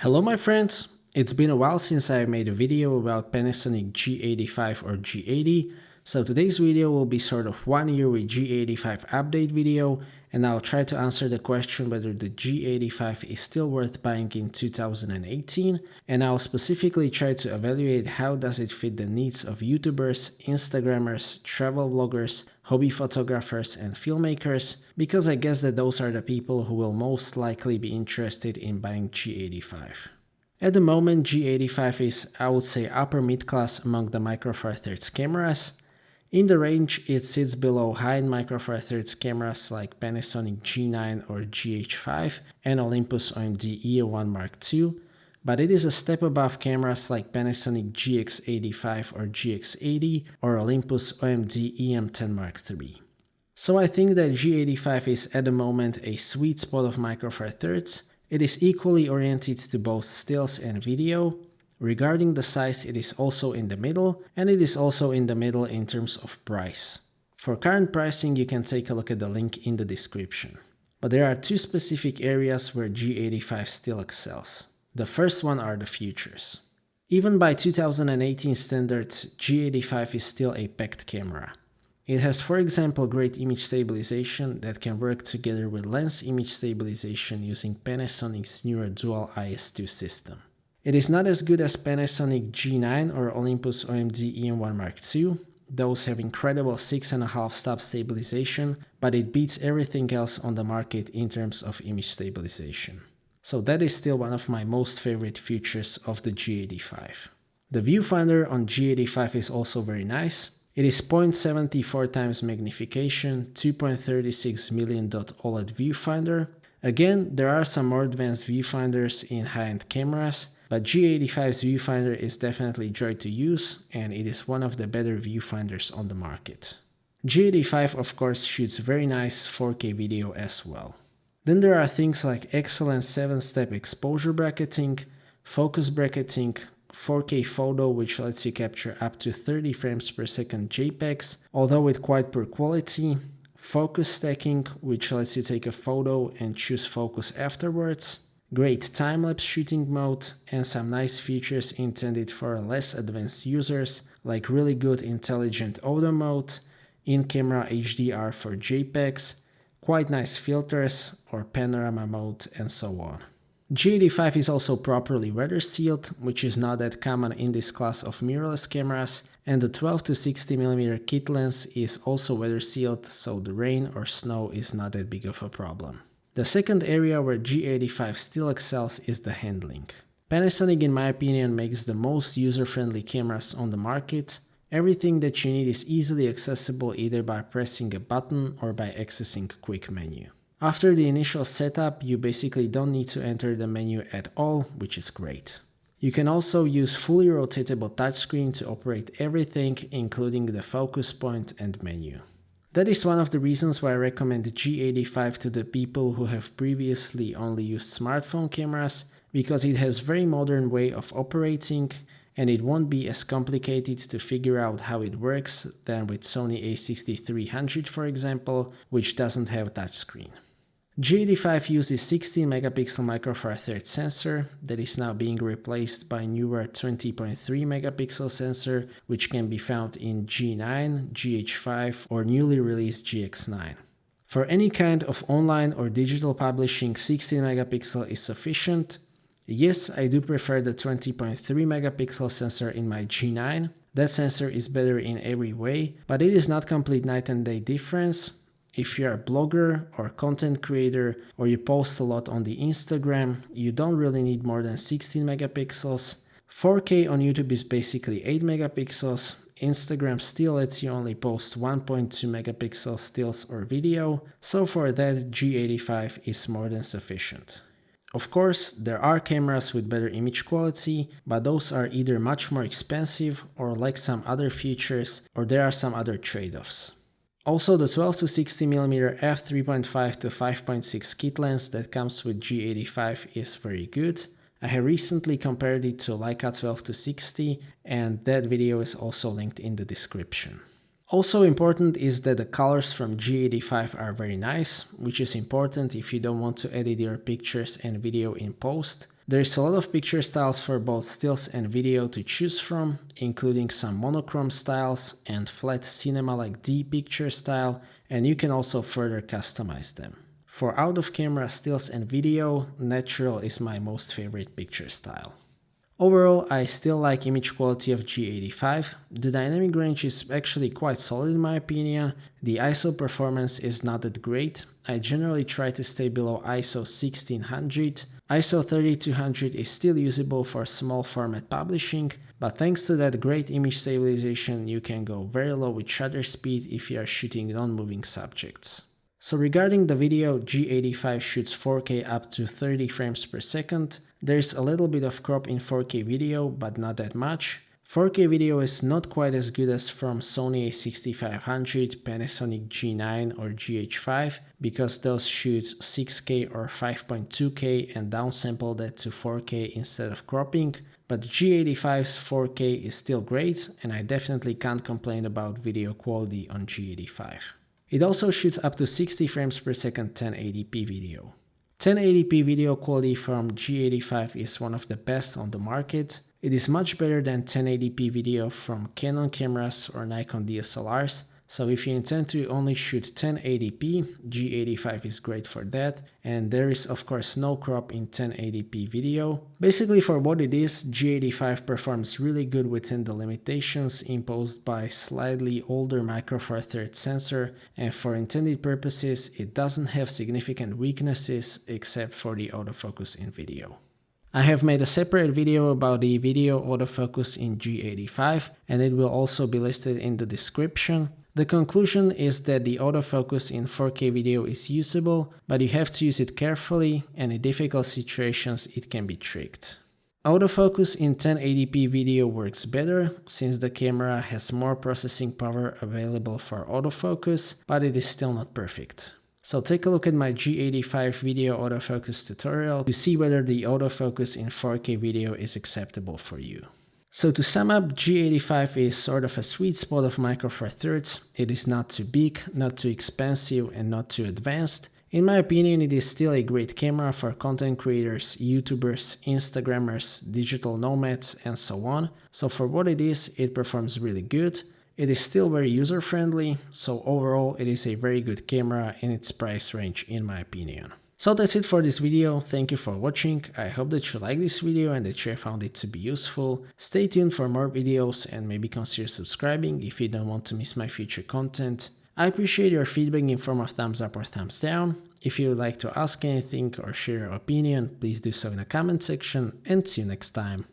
Hello my friends, it's been a while since I made a video about Panasonic G85 or G80, so today's video will be sort of 1 year with G85 update video, and I'll try to answer the question whether the G85 is still worth buying in 2018, and I'll specifically try to evaluate how does it fit the needs of YouTubers, Instagrammers, travel vloggers, hobby photographers and filmmakers, because I guess that those are the people who will most likely be interested in buying G85. At the moment, G85 is, I would say, upper mid-class among the Micro Four Thirds cameras. In the range, it sits below high-end Micro Four Thirds cameras like Panasonic G9 or GH5 and Olympus OMD EO1 Mark II, but it is a step above cameras like Panasonic GX85 or GX80 or Olympus OMD EM10 Mark III. So I think that G85 is at the moment a sweet spot of Micro Four Thirds. It is equally oriented to both stills and video. Regarding the size, it is also in the middle, and it is also in the middle in terms of price. For current pricing, you can take a look at the link in the description. But there are two specific areas where G85 still excels. The first one are the features. Even by 2018 standards, G85 is still a packed camera. It has, for example, great image stabilization that can work together with lens image stabilization using Panasonic's newer dual IS2 system. It is not as good as Panasonic G9 or Olympus OMD EM1 Mark II. Those have incredible 6.5 stop stabilization, but it beats everything else on the market in terms of image stabilization. So that is still one of my most favorite features of the G85. The viewfinder on G85 is also very nice. It is 0.74 times magnification, 2.36 million dot OLED viewfinder. Again, there are some more advanced viewfinders in high-end cameras, but G85's viewfinder is definitely joy to use, and it is one of the better viewfinders on the market. G85 of course shoots very nice 4K video as well. Then there are things like excellent 7-step exposure bracketing, focus bracketing, 4K photo which lets you capture up to 30 frames per second JPEGs, although with quite poor quality, focus stacking which lets you take a photo and choose focus afterwards, great time-lapse shooting mode, and some nice features intended for less advanced users like really good intelligent auto mode, in-camera HDR for JPEGs, quite nice filters or panorama mode and so on. G85 is also properly weather sealed, which is not that common in this class of mirrorless cameras, and the 12 to 60mm kit lens is also weather sealed, so the rain or snow is not that big of a problem. The second area where G85 still excels is the handling. Panasonic, in my opinion, makes the most user-friendly cameras on the market. Everything that you need is easily accessible either by pressing a button or by accessing a quick menu. After the initial setup, you basically don't need to enter the menu at all, which is great. You can also use fully rotatable touchscreen to operate everything, including the focus point and menu. That is one of the reasons why I recommend G85 to the people who have previously only used smartphone cameras, because it has a very modern way of operating and it won't be as complicated to figure out how it works than with Sony a6300 for example, which doesn't have a touchscreen. G85 uses 16 megapixel Micro Four Thirds sensor that is now being replaced by a newer 20.3 megapixel sensor which can be found in G9, GH5 or newly released GX9. For any kind of online or digital publishing, 16 megapixel is sufficient. Yes, I do prefer the 20.3 megapixel sensor in my G9. That sensor is better in every way, but it is not complete night and day difference. If you're a blogger or content creator or you post a lot on the Instagram, you don't really need more than 16 megapixels. 4K on YouTube is basically 8 megapixels. Instagram still lets you only post 1.2 megapixel stills or video, so for that G85 is more than sufficient. Of course, there are cameras with better image quality, but those are either much more expensive or lack some other features, or there are some other trade-offs. Also, the 12 to 60mm f3.5 to 5.6 kit lens that comes with G85 is very good. I have recently compared it to Leica 12 to 60 and that video is also linked in the description. Also important is that the colors from G85 are very nice, which is important if you don't want to edit your pictures and video in post. There's a lot of picture styles for both stills and video to choose from, including some monochrome styles and flat cinema like D picture style, and you can also further customize them. For out of camera stills and video, natural is my most favorite picture style. Overall, I still like image quality of G85. The dynamic range is actually quite solid in my opinion. The ISO performance is not that great. I generally try to stay below ISO 1600. ISO 3200 is still usable for small format publishing, but thanks to that great image stabilization, you can go very low with shutter speed if you are shooting non-moving subjects. So regarding the video, G85 shoots 4K up to 30 frames per second. There's a little bit of crop in 4K video, but not that much. 4K video is not quite as good as from Sony a6500, Panasonic G9 or GH5 because those shoot 6K or 5.2K and downsample that to 4K instead of cropping, but G85's 4K is still great and I definitely can't complain about video quality on G85. It also shoots up to 60 frames per second 1080p video. 1080p video quality from G85 is one of the best on the market. It is much better than 1080p video from Canon cameras or Nikon DSLRs, so if you intend to only shoot 1080p, G85 is great for that, and there is of course no crop in 1080p video. Basically for what it is, G85 performs really good within the limitations imposed by slightly older micro four thirds sensor, and for intended purposes it doesn't have significant weaknesses except for the autofocus in video. I have made a separate video about the video autofocus in G85 and it will also be listed in the description. The conclusion is that the autofocus in 4K video is usable, but you have to use it carefully and in difficult situations it can be tricked. Autofocus in 1080p video works better since the camera has more processing power available for autofocus, but it is still not perfect. So take a look at my G85 video autofocus tutorial to see whether the autofocus in 4K video is acceptable for you. So to sum up, G85 is sort of a sweet spot of micro four thirds. It is not too big, not too expensive and not too advanced. In my opinion, it is still a great camera for content creators, YouTubers, Instagrammers, digital nomads and so on. So for what it is, it performs really good. It is still very user-friendly, so overall it is a very good camera in its price range in my opinion. So that's it for this video, thank you for watching, I hope that you liked this video and that you found it to be useful. Stay tuned for more videos and maybe consider subscribing if you don't want to miss my future content. I appreciate your feedback in form of thumbs up or thumbs down. If you would like to ask anything or share your opinion, please do so in the comment section and see you next time.